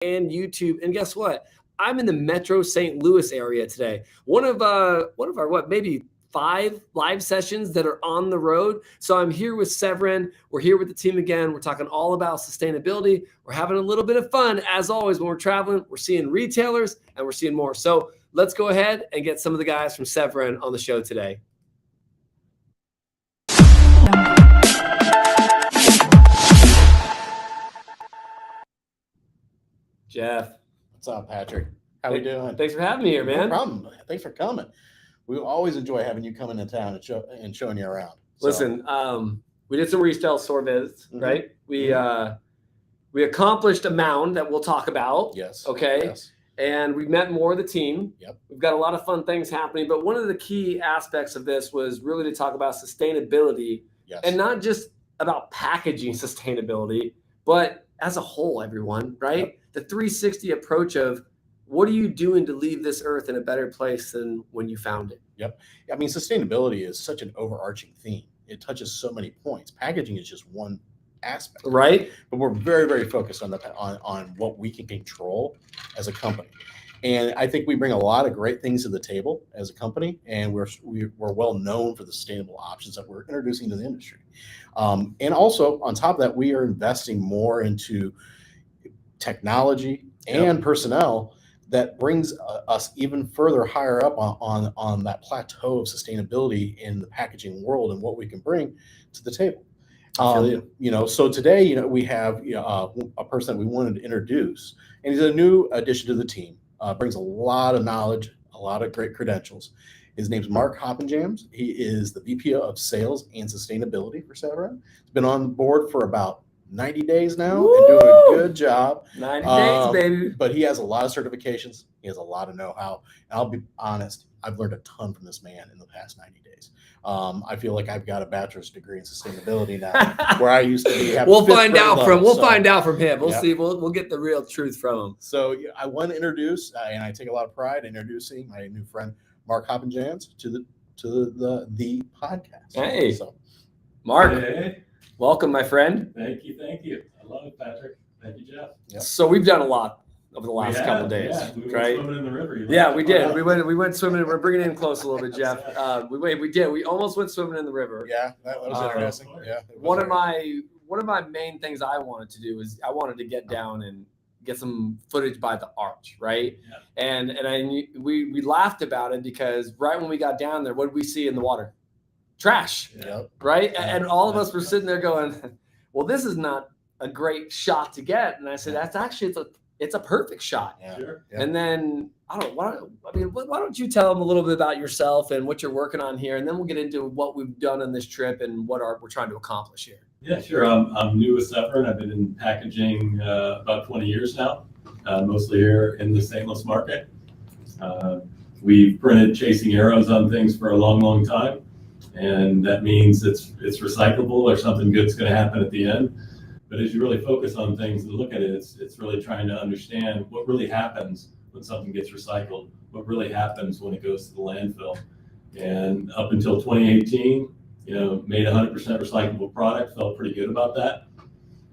and YouTube. And guess what? I'm in the Metro St. Louis area today. One of our maybe 5 live sessions that are on the road. So I'm here with Sev-Rend. We're here with the team again. We're talking all about sustainability. We're having a little bit of fun. As always, when we're traveling, we're seeing retailers and we're seeing more. So let's go ahead and get some of the guys from Sev-Rend on the show today. Jeff. What's up, Patrick? How we doing? Thanks for having me here, man. No problem. Thanks for coming. We always enjoy having you coming into town and showing you around. Listen, we did some retail store visits, right? We accomplished a mound that we'll talk about. Yes. Okay. Yes. And we met more of the team. Yep. We've got a lot of fun things happening, but one of the key aspects of this was really to talk about sustainability. Yes. And not just about packaging sustainability, but as a whole, everyone, right? Yep. The 360 approach of what are you doing to leave this earth in a better place than when you found it? Yep. I mean, sustainability is such an overarching theme. It touches so many points. Packaging is just one aspect, right? But we're very, very focused on what we can control as a company. And I think we bring a lot of great things to the table as a company, and we're well known for the sustainable options that we're introducing to the industry. And also, on top of that, we are investing more into technology and personnel that brings us even further higher up on that plateau of sustainability in the packaging world and what we can bring to the table. So today, we have a person that we wanted to introduce, and he's a new addition to the team. Brings a lot of knowledge, a lot of great credentials. His name's Mark Hoppenjams. He is the VP of Sales and Sustainability for Sev-Rend. He's been on board for about 90 days now. Woo! And doing a good job. 90 days, baby. But he has a lot of certifications. He has a lot of know-how. And I'll be honest, I've learned a ton from this man in the past 90 days. I feel like I've got a bachelor's degree in sustainability now, where I used to be. We'll find out from him. We'll see. We'll get the real truth from him. So I want to introduce, and I take a lot of pride in introducing my new friend Mark Hoppenjams to the podcast. Hey, Mark. Hey. Welcome, my friend. Thank you. I love it, Patrick. Thank you, Jeff. Yep. So we've done a lot over the last couple of days, we right? went swimming in the river. Yeah, we did. We went swimming. We're bringing it in close a little bit, Jeff. We did. We almost went swimming in the river. Yeah, that was interesting. Yeah. One of my main things I wanted to do is I wanted to get down and get some footage by the arch, right? Yeah. And we laughed about it because right when we got down there, what did we see in the water? Trash, right? And all of us were sitting there going, well, this is not a great shot to get. And I said, that's actually, it's a perfect shot. Yeah. Sure. Yeah. And then, why don't you tell them a little bit about yourself and what you're working on here? And then we'll get into what we've done on this trip and what we're trying to accomplish here. Yeah, sure. I'm new with Sev-Rend. I've been in packaging about 20 years now, mostly here in the St. Louis market. We've printed chasing arrows on things for a long, long time. And that means it's recyclable or something good's going to happen at the end. But as you really focus on things and look at it, it's really trying to understand what really happens when something gets recycled, what really happens when it goes to the landfill. And up until 2018, made 100% recyclable product, felt pretty good about that.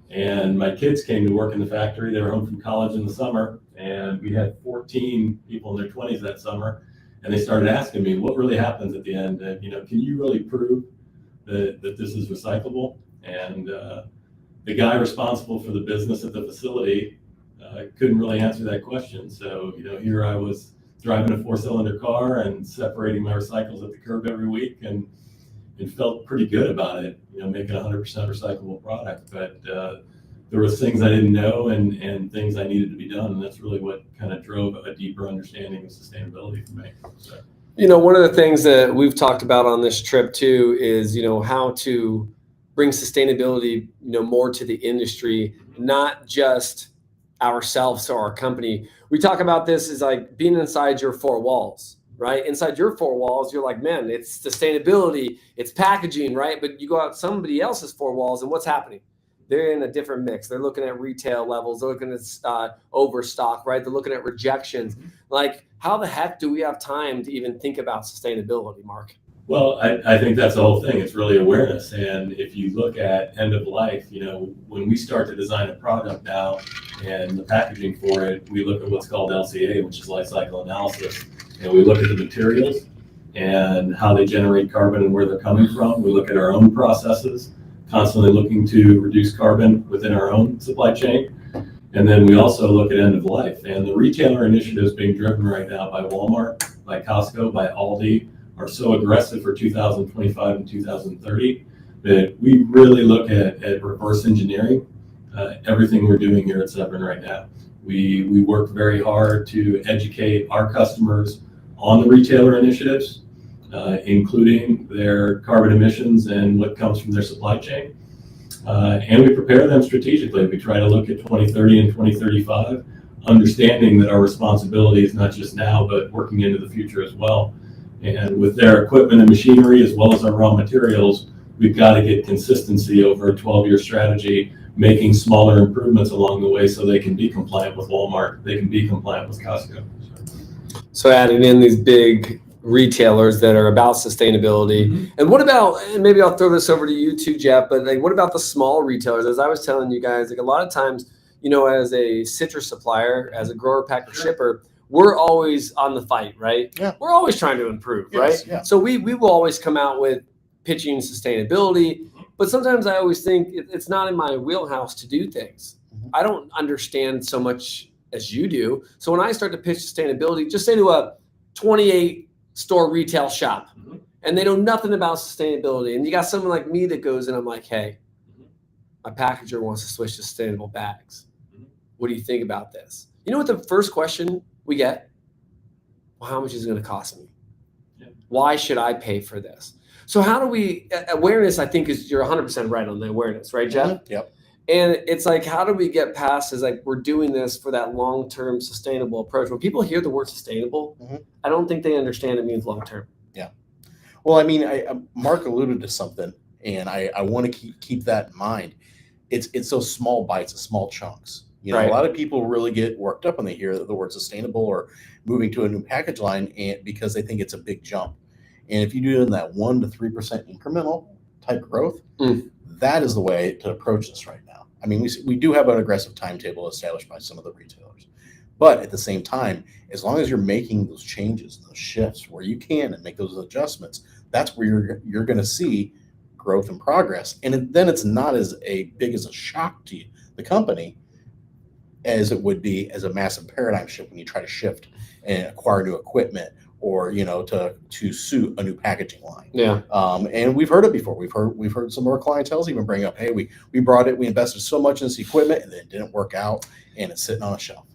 And my kids came to work in the factory. They were home from college in the summer, and we had 14 people in their 20s that summer. And they started asking me, what really happens at the end? Can you really prove that this is recyclable? And the guy responsible for the business at the facility couldn't really answer that question. So, here I was driving a 4-cylinder car and separating my recycles at the curb every week and felt pretty good about it, making 100% recyclable product. But there was things I didn't know and things I needed to be done. And that's really what kind of drove a deeper understanding of sustainability for me. So. One of the things that we've talked about on this trip too is, how to bring sustainability, more to the industry, not just ourselves or our company. We talk about this as like being inside your 4 walls, right? Inside your 4 walls, you're like, man, it's sustainability, it's packaging, right? But you go out somebody else's 4 walls and what's happening? They're in a different mix. They're looking at retail levels. They're looking at overstock, right? They're looking at rejections. Like, how the heck do we have time to even think about sustainability, Mark? Well, I think that's the whole thing. It's really awareness. And if you look at end of life, when we start to design a product now and the packaging for it, we look at what's called LCA, which is life cycle analysis. We look at the materials and how they generate carbon and where they're coming from. We look at our own processes, constantly looking to reduce carbon within our own supply chain. And then we also look at end of life. And the retailer initiatives being driven right now by Walmart, by Costco, by Aldi, are so aggressive for 2025 and 2030 that we really look at reverse engineering everything we're doing here at Sev-Rend right now. We work very hard to educate our customers on the retailer initiatives, including their carbon emissions and what comes from their supply chain. And we prepare them strategically. We try to look at 2030 and 2035, understanding that our responsibility is not just now, but working into the future as well. And with their equipment and machinery, as well as our raw materials, we've got to get consistency over a 12-year strategy, making smaller improvements along the way so they can be compliant with Walmart, they can be compliant with Costco. So adding in these big retailers that are about sustainability. Mm-hmm. And what about, and maybe I'll throw this over to you too, Jeff, but like, what about the small retailers? As I was telling you guys, like a lot of times, as a citrus supplier, as a grower, packer, shipper, we're always on the fight, right? Yeah. We're always trying to improve, yes, right? Yeah. So we will always come out with pitching sustainability, but sometimes I always think it's not in my wheelhouse to do things. Mm-hmm. I don't understand so much as you do. So when I start to pitch sustainability, just say to a 28 store retail shop, mm-hmm. and they know nothing about sustainability, and you got someone like me that goes in, I'm like, hey, mm-hmm. my packager wants to switch to sustainable bags. Mm-hmm. What do you think about this? You know what the first question we get? Well, how much is it going to cost me? Yeah. Why should I pay for this? So how do we, awareness, I think you're 100% right on the awareness, right, Jeff? Mm-hmm. Yep. And it's like, how do we get past is like, we're doing this for that long-term sustainable approach. When people hear the word sustainable, mm-hmm. I don't think they understand it means long-term. Yeah. Well, I mean, Mark alluded to something, and I want to keep that in mind. It's those small bites, the small chunks. Right. A lot of people really get worked up when they hear the word sustainable or moving to a new package line because they think it's a big jump. And if you do it in that 1% to 3% incremental type growth, that is the way to approach this right now. I mean, we do have an aggressive timetable established by some of the retailers. But at the same time, as long as you're making those changes, those shifts where you can and make those adjustments, that's where you're going to see growth and progress. And then it's not as big as a shock to the company as it would be as a massive paradigm shift when you try to shift and acquire new equipment or to suit a new packaging line. Yeah. And we've heard it before. We've heard some of our clientele even bring up, hey, we brought it, we invested so much in this equipment and then it didn't work out and it's sitting on a shelf.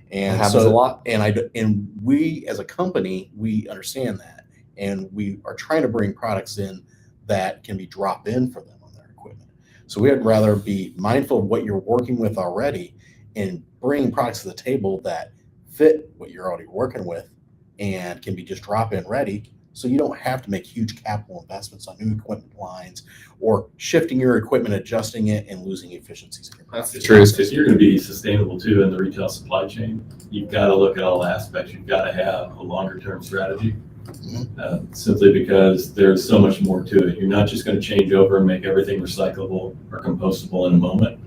And it happens a lot. And we as a company, we understand that, and we are trying to bring products in that can be drop in for them on their equipment. So we'd rather be mindful of what you're working with already and bring products to the table that fit what you're already working with and can be just drop in ready. So you don't have to make huge capital investments on new equipment lines or shifting your equipment, adjusting it, and losing efficiencies. That's the truth. If you're going to be sustainable too in the retail supply chain, you've got to look at all aspects. You've got to have a longer term strategy. Mm-hmm. Simply because there's so much more to it. You're not just going to change over and make everything recyclable or compostable in a moment,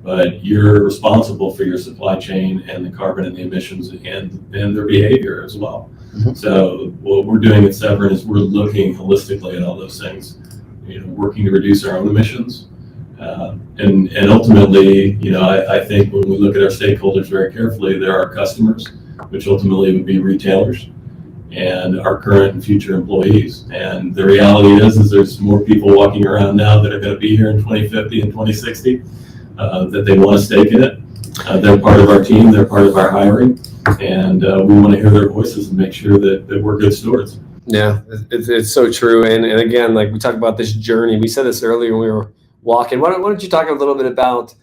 but you're responsible for your supply chain and the carbon and the emissions and their behavior as well. Mm-hmm. So what we're doing at Sev-Rend is we're looking holistically at all those things, working to reduce our own emissions. And ultimately, I think when we look at our stakeholders very carefully, there are customers, which ultimately would be retailers, and our current and future employees. And the reality is there's more people walking around now that are going to be here in 2050 and 2060 that they want to stake in it. They're part of our team, they're part of our hiring, and we want to hear their voices and make sure that we're good stewards. Yeah, it's so true. And again, like we talked about this journey, we said this earlier when we were walking. Why don't you talk a little bit about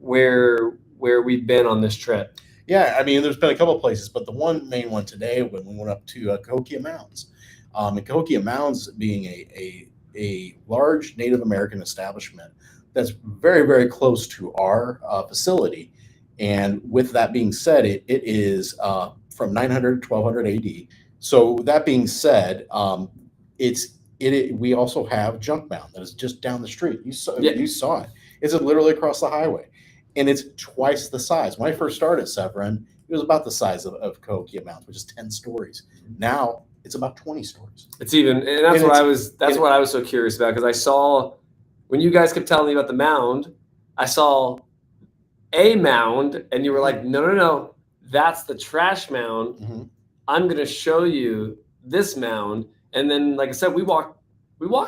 where we've been on this trip? Yeah, I mean, there's been a couple of places, but the one main one today when we went up to Cahokia Mounds. And Cahokia Mounds being a large Native American establishment that's very, very close to our facility. And with that being said, it is from 900 to 1200 AD. So that being said, we also have Junk Mound that is just down the street. You saw Yeah. it. It's literally across the highway, and it's twice the size. When I first started at Sev-Rend, it was about the size of Cahokia Mounds, which is 10 stories. Now it's about 20 stories. It's even, and that's what I was so curious about, because I saw when you guys kept telling me about the mound, I saw a mound, and you were like, no, that's the trash mound. Mm-hmm. I'm going to show you this mound. And then, like I said, we walked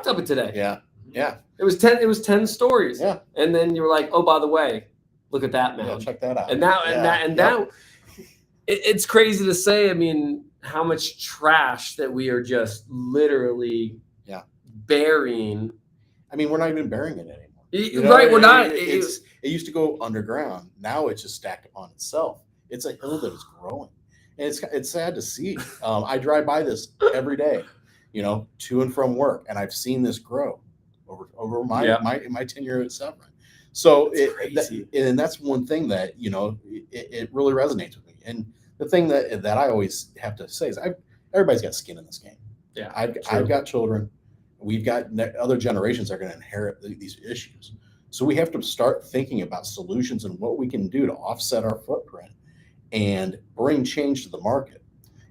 up it today. Yeah. It was 10 stories. Yeah. And then you were like, oh, by the way, look at that mound. Yeah, check that out. And now it's crazy to say, I mean, how much trash that we are just literally burying. I mean, we're not even burying it anymore. Right, we're not. It used to go underground. Now it's just stacked upon itself. It's a hill that is growing, and it's sad to see. I drive by this every day, to and from work, and I've seen this grow over my tenure at Sev-Rend. So and that's one thing that it really resonates with me. And the thing that I always have to say is everybody's got skin in this game. Yeah, I've got children. We've got other generations that are going to inherit these issues. So we have to start thinking about solutions and what we can do to offset our footprint and bring change to the market.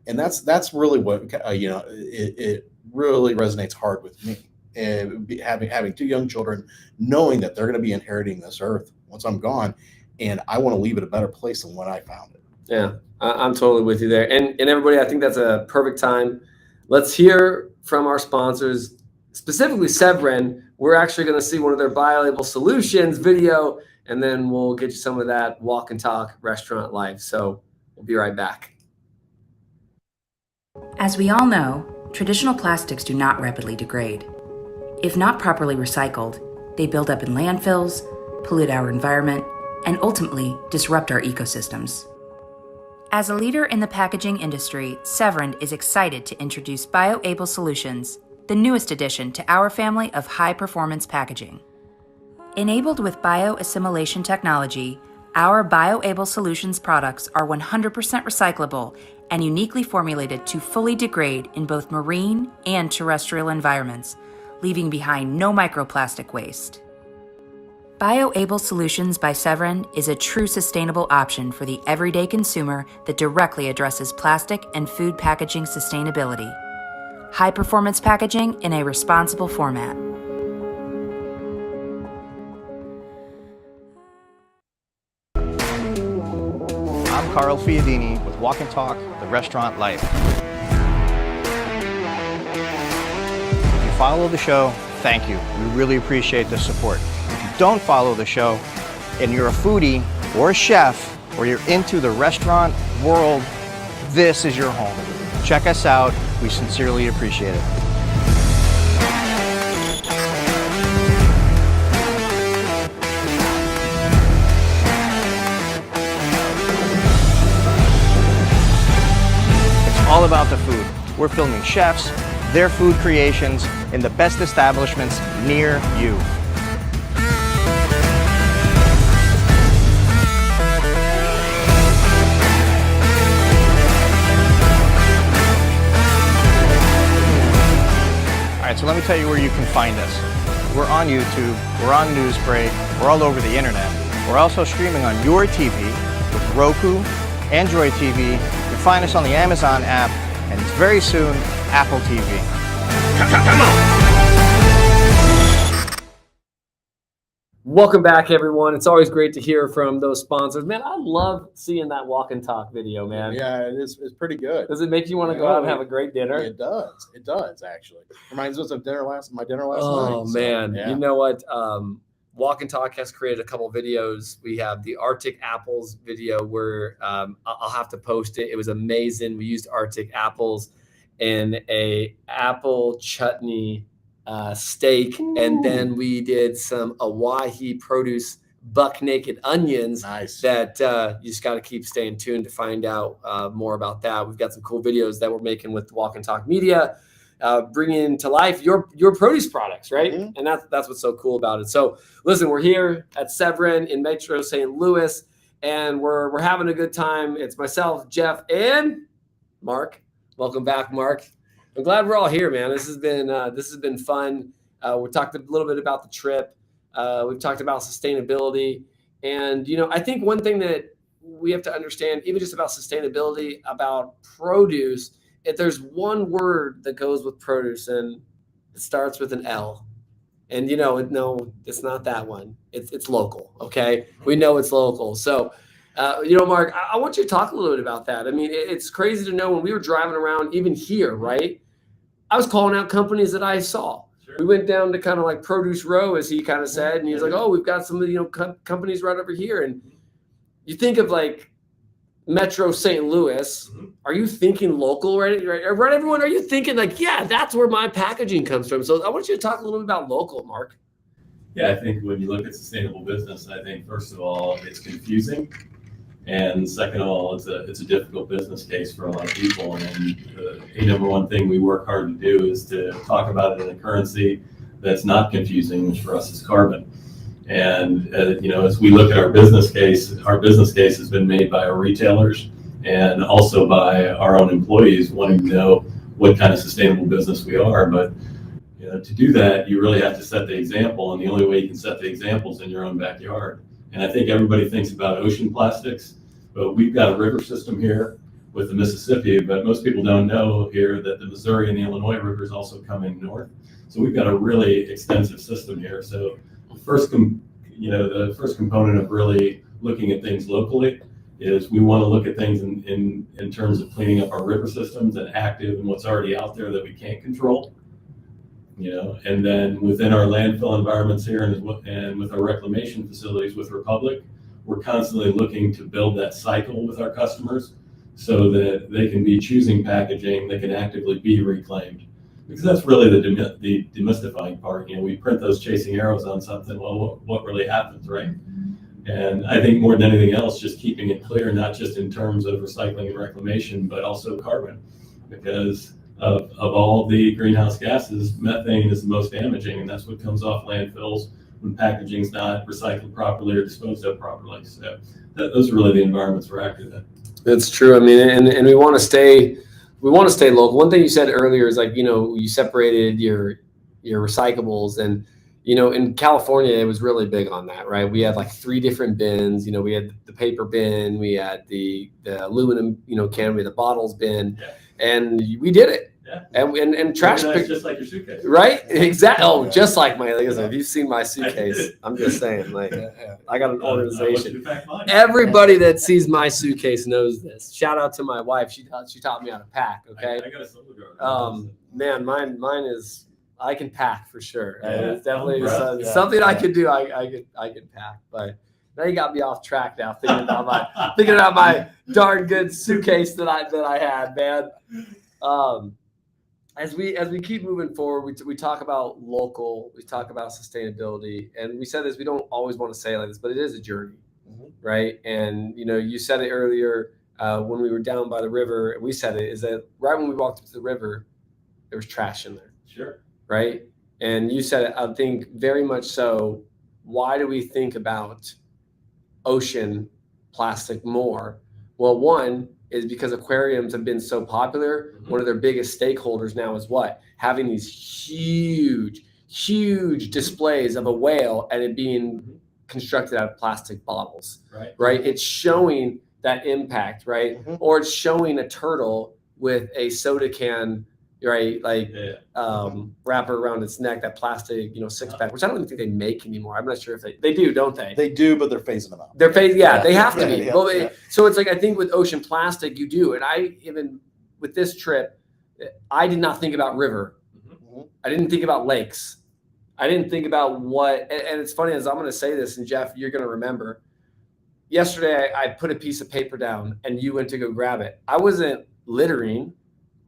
And that's really what it really resonates hard with me. And having 2 young children, knowing that they're going to be inheriting this earth once I'm gone, and I want to leave it a better place than when I found it. Yeah, I'm totally with you there. And everybody, I think that's a perfect time. Let's hear from our sponsors. Specifically Sev-Rend. We're actually going to see one of their bio-label solutions video, and then we'll get you some of that walk and talk restaurant life. So we'll be right back. As we all know, traditional plastics do not rapidly degrade. If not properly recycled, they build up in landfills, pollute our environment, and ultimately disrupt our ecosystems. As a leader in the packaging industry, Sev-Rend is excited to introduce Bio-Able Solutions, the newest addition to our family of high-performance packaging. Enabled with bioassimilation technology, our Bio-Able Solutions products are 100% recyclable and uniquely formulated to fully degrade in both marine and terrestrial environments, leaving behind no microplastic waste. Bio-Able Solutions by Sev-Rend is a true sustainable option for the everyday consumer that directly addresses plastic and food packaging sustainability. High-performance packaging in a responsible format. I'm Carl Fiadini with Walk and Talk, the restaurant life. If you follow the show, thank you. We really appreciate the support. If you don't follow the show and you're a foodie or a chef or you're into the restaurant world, this is your home. Check us out. We sincerely appreciate it. It's all about the food. We're filming chefs, their food creations in the best establishments near you. So let me tell you where you can find us. We're on YouTube, we're on Newsbreak, we're all over the internet. We're also streaming on your TV with Roku, Android TV. You can find us on the Amazon app, and very soon, Apple TV. Come on! Welcome back, everyone. It's always great to hear from those sponsors. Man, I love seeing that walk and talk video, man. Yeah, it's pretty good. Does it make you want to go out and have a great dinner? It does. It does, actually. Reminds us of my dinner last night. Oh, man. So, yeah. You know what? Walk and Talk has created a couple videos. We have the Arctic apples video where I'll have to post it. It was amazing. We used Arctic apples in a apple chutney steak. Ooh. And then we did some Awahi produce buck naked onions. Nice. That you just got to keep staying tuned to find out more about that. We've got some cool videos that we're making with Walk and Talk Media, bringing to life your produce products, right? Mm-hmm. And that's what's so cool about it. So listen, we're here at Sev-Rend in Metro St. Louis, and we're having a good time. It's myself, Jeff, and Mark. Welcome back, Mark. I'm glad we're all here, man. This has been fun. We talked a little bit about the trip. We've talked about sustainability, and I think one thing that we have to understand, even just about sustainability, about produce, if there's one word that goes with produce, and it starts with an L. And no, it's not that one. It's local. Okay, we know it's local. So, Mark, I want you to talk a little bit about that. I mean, it's crazy to know when we were driving around, even here, right? I was calling out companies that I saw. Sure. We went down to kind of like Produce Row, as he kind of said, and he was like, "Oh, we've got some of the companies right over here." And you think of like Metro St. Louis. Are you thinking local, right? Right, everyone, are you thinking like, yeah, that's where my packaging comes from? So I want you to talk a little bit about local, Mark. Yeah, I think when you look at sustainable business, I think first of all, it's confusing. And second of all, it's a difficult business case for a lot of people. And the number one thing we work hard to do is to talk about it in a currency that's not confusing, which for us is carbon. And as we look at our business case has been made by our retailers and also by our own employees wanting to know what kind of sustainable business we are. But to do that, you really have to set the example, and the only way you can set the example is in your own backyard. And I think everybody thinks about ocean plastics, but we've got a river system here with the Mississippi, but most people don't know here that the Missouri and the Illinois rivers also come in north. So we've got a really extensive system here. So the first component of really looking at things locally is we want to look at things in terms of cleaning up our river systems and active and what's already out there that we can't control. And then within our landfill environments here and with our reclamation facilities with Republic, we're constantly looking to build that cycle with our customers so that they can be choosing packaging that can actively be reclaimed. Because that's really the demystifying part. We print those chasing arrows on something. Well, what really happens, right? And I think more than anything else, just keeping it clear, not just in terms of recycling and reclamation, but also carbon. Because of all the greenhouse gases, methane is the most damaging, and that's what comes off landfills when packaging's not recycled properly or disposed of properly. So those are really the environments we're active in. That's true. I mean, and we want to stay local. One thing you said earlier is like, you separated your recyclables, and in California, it was really big on that, right? We had like 3 different bins. We had the paper bin, we had the aluminum, can, we had the bottles bin, and we did it. Yeah. And trash pick, just like your suitcase. right? Exactly. Oh, just like my, if you've seen my suitcase, I'm just saying, like, I got an organization. Everybody that sees my suitcase knows this. Shout out to my wife. She taught me how to pack. Okay. I got a silver guard. Man, mine is, I can pack for sure. Yeah, it's definitely something I could do. I could pack, but now you got me off track now, thinking about my darn good suitcase that I had, man. As we keep moving forward, we talk about local, we talk about sustainability, and we said this, we don't always want to say it like this, but it is a journey, right? And you said it earlier when we were down by the river, and we said it, is that right when we walked up to the river, there was trash in there. Sure. Right? And you said it, I think very much so. Why do we think about ocean plastic more? Well, one is because aquariums have been so popular. One of their biggest stakeholders now is what? Having these huge displays of a whale and it being constructed out of plastic bottles. Right? It's showing that impact, right? Or it's showing a turtle with a soda can, right? Like wrapper around its neck, that plastic, 6-pack, which I don't even think they make anymore. I'm not sure if they do, don't they? They do, but they're phasing them out. They're phasing, they have to be. So it's like, I think with ocean plastic, you do. And even with this trip, I did not think about river. I didn't think about lakes. I didn't think about what, and it's funny as I'm going to say this, and Jeff, you're going to remember. Yesterday, I put a piece of paper down and you went to go grab it. I wasn't littering.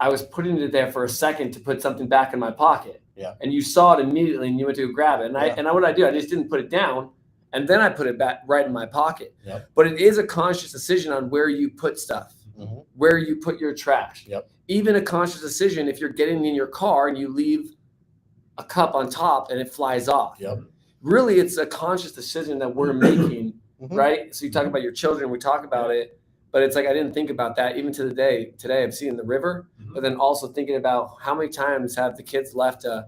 I was putting it there for a second to put something back in my pocket. Yeah. And you saw it immediately and you went to go grab it. And what I do, I just didn't put it down and then I put it back right in my pocket. Yep. But it is a conscious decision on where you put stuff, where you put your trash. Yep. Even a conscious decision if you're getting in your car and you leave a cup on top and it flies off. Yep. Really, it's a conscious decision that we're making, right? So you talk about your children, we talk about it. But it's like, I didn't think about that even to the day today. I'm seeing the river. but then also thinking about how many times have the kids left a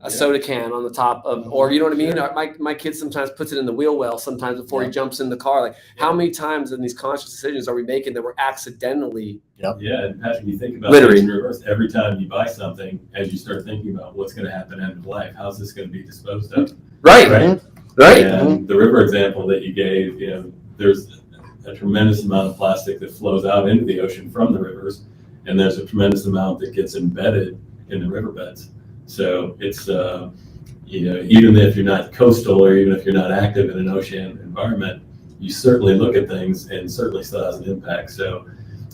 soda can on the top of, or you know what I mean? Sure. My kid sometimes puts it in the wheel well sometimes before he Yeah. jumps in the car. Like Yeah. how many times in these conscious decisions are we making that we're accidentally? Yeah, and Patrick, you think about Littering. things in reverse. Every time you buy something, as you start thinking about what's going to happen end of life, how's this going to be disposed of? Right. Right. And the river example that you gave, there's a tremendous amount of plastic that flows out into the ocean from the rivers, and there's a tremendous amount that gets embedded in the riverbeds. So it's, even if you're not coastal or even if you're not active in an ocean environment, you certainly look at things and certainly still has an impact. So,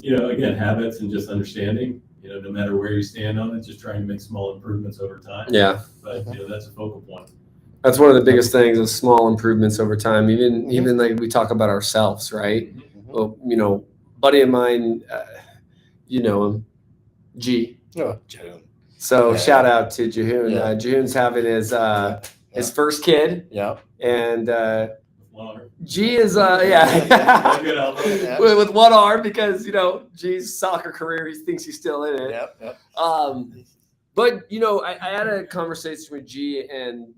again, habits and just understanding, no matter where you stand on it, just trying to make small improvements over time. Yeah. But, that's a focal point. That's one of the biggest things is small improvements over time. Even like we talk about ourselves, right? Well, buddy of mine, you know him, G. Oh, June. So Yeah. shout out to Jehoon. Yeah. Jehoon's having his first kid, Yeah. and Water. G is One good elbow. Yeah. with one arm because G's soccer career, he thinks he's still in it. Yep. Yep. But I had a conversation with G, and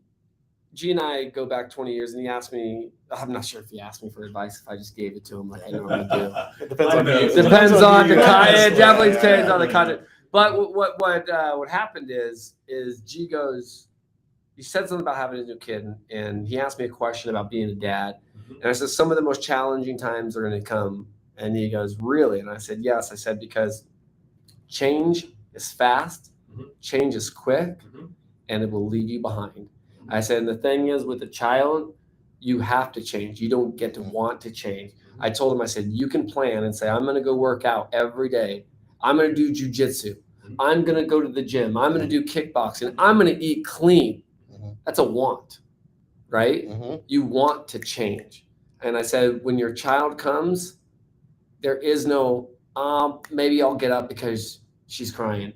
G and I go back 20 years, and he asked me. I'm not sure if he asked me for advice if I just gave it to him like I normally do. It depends on you. Depends on the you. content. It definitely Yeah, depends yeah, on the yeah. content. But what happened is G goes, he said something about having a new kid, and he asked me a question about being a dad. And I said, some of the most challenging times are going to come. And he goes, really? And I said, yes. I said, because change is fast, change is quick, and it will leave you behind. I said, and the thing is with a child, you have to change. You don't get to want to change. I told him, I said, you can plan and say, I'm going to go work out every day. I'm going to do jujitsu. I'm going to go to the gym. I'm going to do kickboxing. I'm going to eat clean. That's a want, right? You want to change. And I said, when your child comes, there is no, maybe I'll get up because she's crying.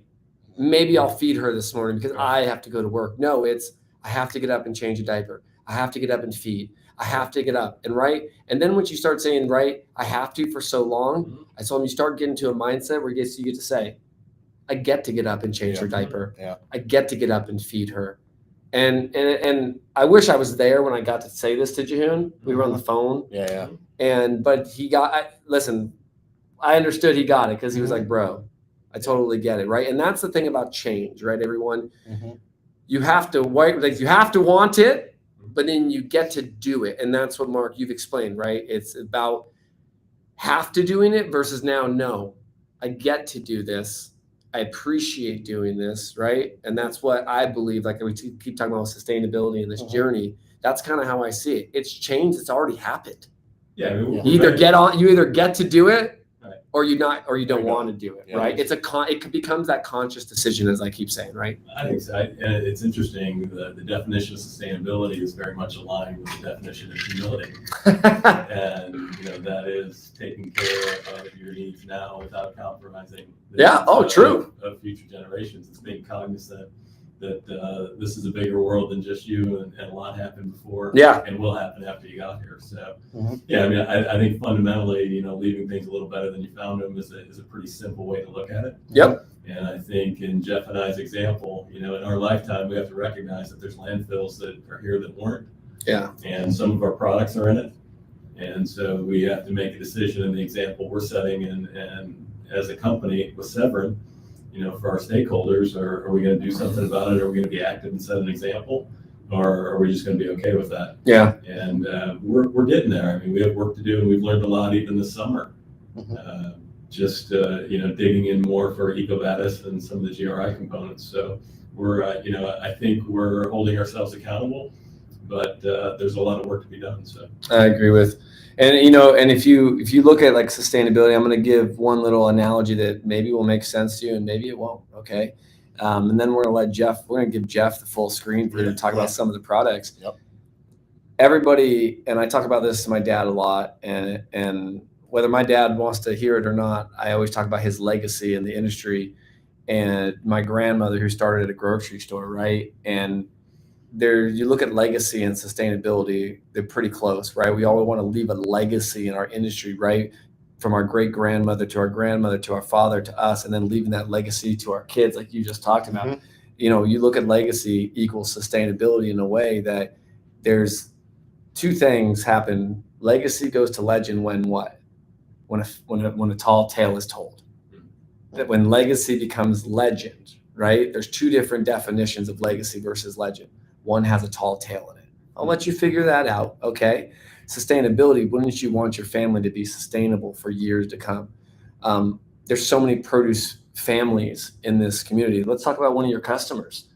Maybe I'll feed her this morning because I have to go to work. No, it's, I have to get up and change a diaper. I have to get up and feed. I have to get up and right. And then once you start saying, right, I have to for so long, I told him you start getting to a mindset where you get to say, I get to get up and change her diaper. Yeah. I get to get up and feed her. And I wish I was there when I got to say this to Jehoon. We were on the phone. Yeah. But he got, listen, I understood he got it because he was like, bro, I totally get it. Right. And that's the thing about change, right? Everyone, you have to you have to want it, but then you get to do it. And that's what, Mark, you've explained, right? It's about have to doing it versus now, no, I get to do this. I appreciate doing this, right? And that's what I believe, like we keep talking about sustainability in this journey. That's kind of how I see it. It's changed. It's already happened. Yeah. You either get to do it, or you don't want to do it, Yeah. right? It becomes that conscious decision, as I keep saying, right? I think so. And it's interesting. The definition of sustainability is very much aligned with the definition of humility. And that is taking care of your needs now without compromising the needs true. of future generations. It's being cognizant that this is a bigger world than just you, and a lot happened before, and will happen after you got here. So, I think fundamentally, leaving things a little better than you found them is a pretty simple way to look at it. Yep. And I think in Jeff and I's example, in our lifetime, we have to recognize that there's landfills that are here that weren't. Yeah. And some of our products are in it. And so we have to make a decision in the example we're setting, and as a company with Sev-Rend, for our stakeholders, are we going to do something about it? Are we going to be active and set an example, or are we just going to be okay with that? Yeah. And we're getting there. I mean, we have work to do, and we've learned a lot even this summer. Digging in more for EcoVadis and some of the GRI components. So we're, I think we're holding ourselves accountable, but there's a lot of work to be done. So I agree with. And and if you look at like sustainability, I'm going to give one little analogy that maybe will make sense to you and maybe it won't. Okay. And then we're going to give Jeff the full screen for him to talk about some of the products. Yep. Everybody, and I talk about this to my dad a lot, and whether my dad wants to hear it or not, I always talk about his legacy in the industry and my grandmother who started at a grocery store. Right. And you look at legacy and sustainability, they're pretty close, right? We always want to leave a legacy in our industry, right? from our great grandmother to our grandmother to our father to us, and then leaving that legacy to our kids, like you just talked about. Mhm. You know, you look at legacy equals sustainability in a way that there's two things happen. Legacy goes to legend when what? When a tall tale is told. That when legacy becomes legend, right? There's two different definitions of legacy versus legend. One has a tall tale in it. I'll let you figure that out, okay? Sustainability, wouldn't you want your family to be sustainable for years to come? There's so many produce families in this community. Let's talk about one of your customers,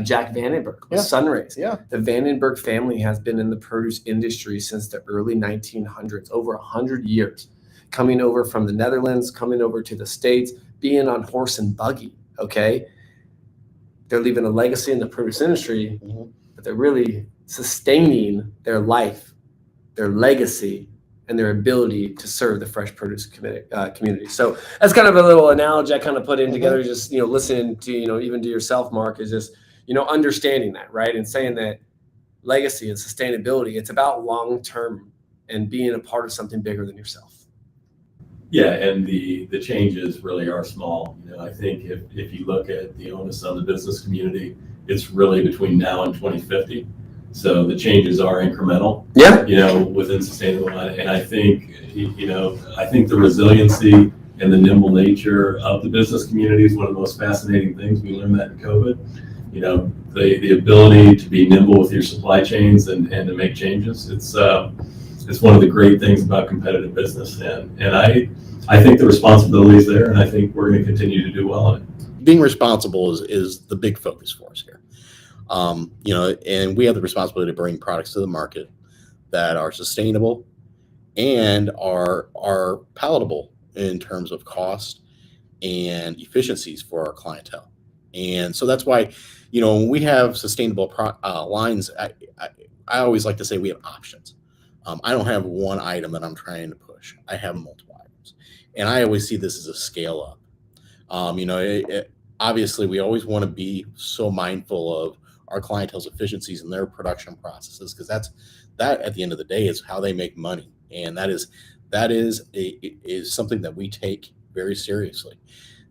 Jack Vandenberg with Sunrays. Yeah. The Vandenberg family has been in the produce industry since the early 1900s, over 100 years, coming over from the Netherlands, coming over to the States, being on horse and buggy, okay? They're leaving a legacy in the produce industry, but they're really sustaining their life, their legacy, and their ability to serve the fresh produce community. So that's kind of a little analogy I kind of put in together, just, you know, listening to, you know, even to yourself, Mark, is just, you know, understanding that, right? And saying that legacy and sustainability, it's about long-term and being a part of something bigger than yourself. Yeah, and the changes really are small. You know, I think if you look at the onus on the business community, it's really between now and 2050. So the changes are incremental. Yeah. You know, within sustainable, and I think, you know, I think the resiliency and the nimble nature of the business community is one of the most fascinating things. We learned that in COVID. You know, the ability to be nimble with your supply chains and to make changes. It's one of the great things about competitive business, and I think the responsibility is there, and I think we're going to continue to do well in it. Being responsible is the big focus for us here. You know, and we have the responsibility to bring products to the market that are sustainable and are palatable in terms of cost and efficiencies for our clientele. And so that's why, you know, when we have sustainable lines, I always like to say we have options. I don't have one item that I'm trying to push. I have multiple items. And I always see this as a scale up. You know, obviously, we always want to be so mindful of our clientele's efficiencies in their production processes, because that at the end of the day is how they make money. And that is something that we take very seriously.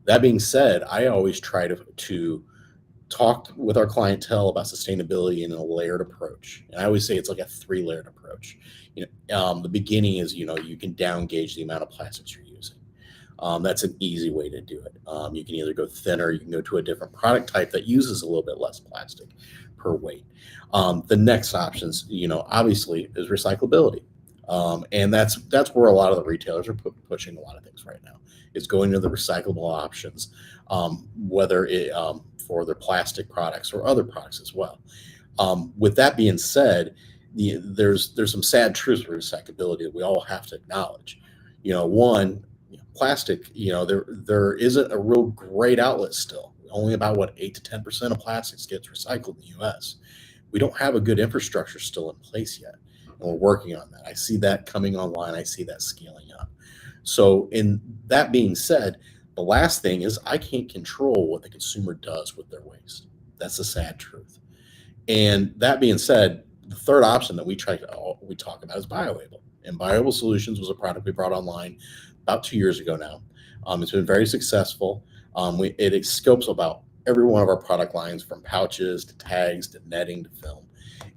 That being said, I always try to talk with our clientele about sustainability in a layered approach. And I always say it's like a 3-layered approach. You know, the beginning is, you know, you can down gauge the amount of plastics you're using. That's an easy way to do it. You can either go thinner, you can go to a different product type that uses a little bit less plastic per weight. The next options, you know, obviously is recyclability. And that's where a lot of the retailers are pushing a lot of things right now. It's going to the recyclable options, whether it for their plastic products or other products as well. With that being said, there's some sad truths with recyclability that we all have to acknowledge. You know, one, plastic, you know, there isn't a real great outlet still. Only about 8 to 10% of plastics gets recycled in the U.S. We don't have a good infrastructure still in place yet, and we're working on that. I see that coming online. I see that scaling up. So, in that being said, the last thing is I can't control what the consumer does with their waste. That's the sad truth. And that being said, the third option that we talk about is BioLabel. And BioLabel Solutions was a product we brought online about 2 years ago now. It's been very successful. It scopes about every one of our product lines, from pouches to tags to netting to film.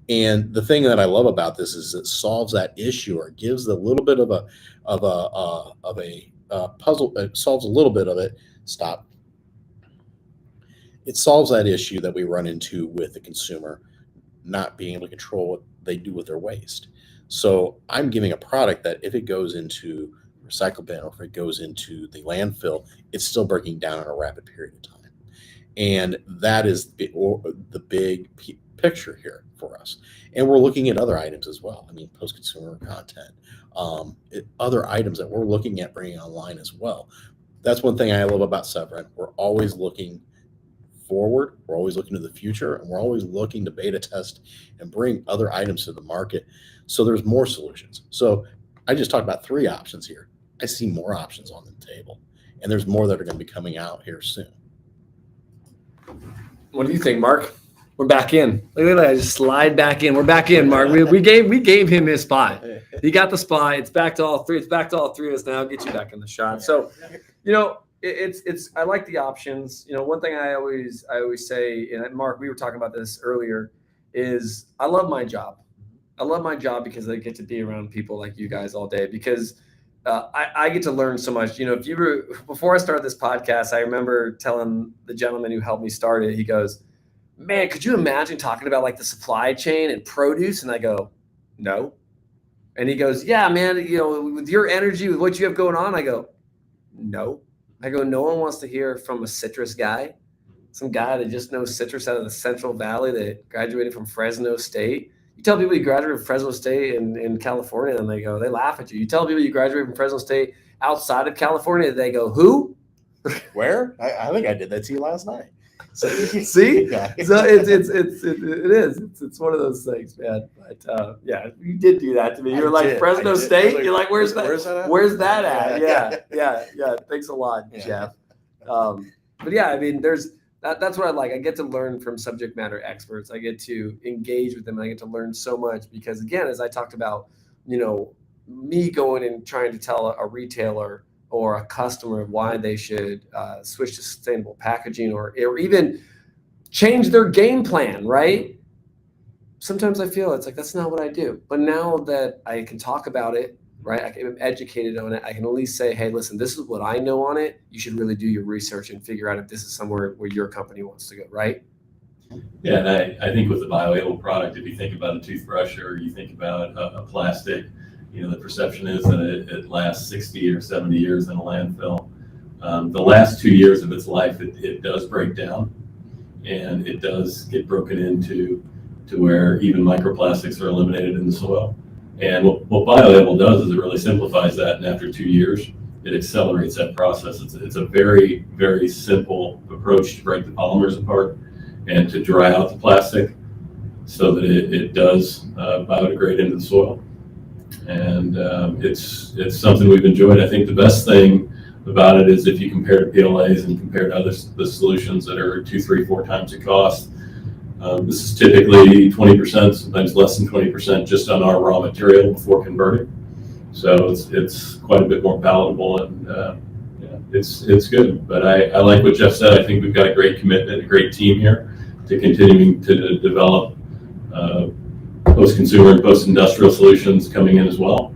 And the thing that I love about this is it solves that issue, or gives a little bit of a puzzle. It solves a little bit of it. It solves that issue that we run into with the consumer not being able to control what they do with their waste. So I'm giving a product that if it goes into recycle bin or if it goes into the landfill, it's still breaking down in a rapid period of time. And that is the big picture here for us. And we're looking at other items as well. I mean, post-consumer content, other items that we're looking at bringing online as well. That's one thing I love about Sev-Rend. We're always looking forward, we're always looking to the future, and we're always looking to beta test and bring other items to the market. So there's more solutions. So I just talked about 3 options here. I see more options on the table, and there's more that are going to be coming out here soon. What do you think, Mark? We're back in. Look at that. I just slide back in. We're back in, Mark. We gave him his spot. He got the spot. It's back to all three. It's back to all three of us now. Get you back in the shot. So, it's I like the options. One thing I always say, and Mark, we were talking about this earlier, is I love my job. I love my job because I get to be around people like you guys all day, because I get to learn so much. Before I started this podcast, I remember telling the gentleman who helped me start it, he goes, man, could you imagine talking about like the supply chain and produce? And I go, no. And he goes, yeah, man, with your energy, with what you have going on. I go, no. I go, no one wants to hear from a citrus guy, some guy that just knows citrus out of the Central Valley that graduated from Fresno State. You tell people you graduated from Fresno State in California, and they laugh at you. You tell people you graduated from Fresno State outside of California, they go, who? Where? I think I did that to you last night. So, see, yeah. So it is. It's one of those things, man. But yeah, you did do that to me. You're like Fresno State. You're like, where's that? Where's that at? Yeah. Thanks a lot, Jeff. But yeah, I mean, that's what I like. I get to learn from subject matter experts. I get to engage with them. And I get to learn so much because, again, as I talked about, me going and trying to tell a retailer or a customer why they should switch to sustainable packaging or even change their game plan, right? Sometimes I feel it's like, that's not what I do. But now that I can talk about it, right, I'm educated on it, I can at least say, hey, listen, this is what I know on it. You should really do your research and figure out if this is somewhere where your company wants to go, right? Yeah, and I think with the bioavailable product, if you think about a toothbrush or you think about a plastic, the perception is that it lasts 60 or 70 years in a landfill. The last 2 years of its life, it does break down, and it does get broken into where even microplastics are eliminated in the soil. And what bioavailable does is it really simplifies that, and after 2 years, it accelerates that process. It's a very, very simple approach to break the polymers apart and to dry out the plastic so that it does biodegrade into the soil. And it's something we've enjoyed. I think the best thing about it is if you compare to PLAs and compare to the solutions that are 2, 3, 4 times the cost, this is typically 20%, sometimes less than 20% just on our raw material before converting. So it's quite a bit more palatable, and it's good. But I like what Jeff said. I think we've got a great commitment, a great team here to continuing to develop post-consumer and post-industrial solutions coming in as well.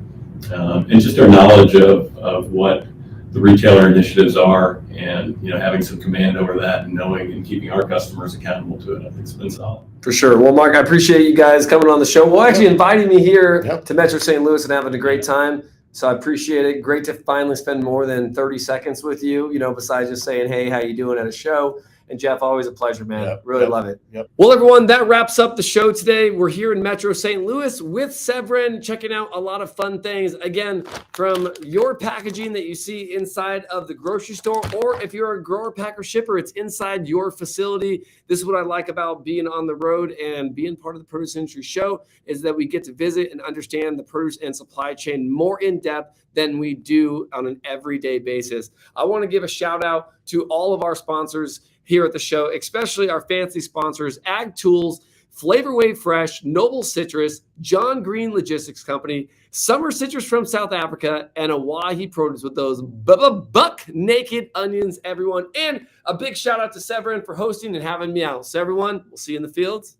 And just our knowledge of what the retailer initiatives are, and having some command over that and knowing and keeping our customers accountable to it, I think it's been solid. For sure. Well, Mark, I appreciate you guys coming on the show. Well, actually inviting me here to Metro St. Louis and having a great time. So I appreciate it. Great to finally spend more than 30 seconds with you, besides just saying, hey, how you doing at a show. And Jeff, always a pleasure, man. Really love it. Well, everyone, that wraps up the show today. We're here in Metro St. Louis with Sev-Rend, checking out a lot of fun things. Again, from your packaging that you see inside of the grocery store, or if you're a grower, packer, shipper, it's inside your facility. This is what I like about being on the road and being part of the Produce Industry Show, is that we get to visit and understand the produce and supply chain more in depth than we do on an everyday basis. I want to give a shout out to all of our sponsors here at the show, especially our fancy sponsors, Ag Tools, Flavor Wave Fresh, Noble Citrus, John Green Logistics Company, Summer Citrus from South Africa, and Awahi Produce with those buck naked onions, everyone. And a big shout out to Sev-Rend for hosting and having me out. So everyone, we'll see you in the fields.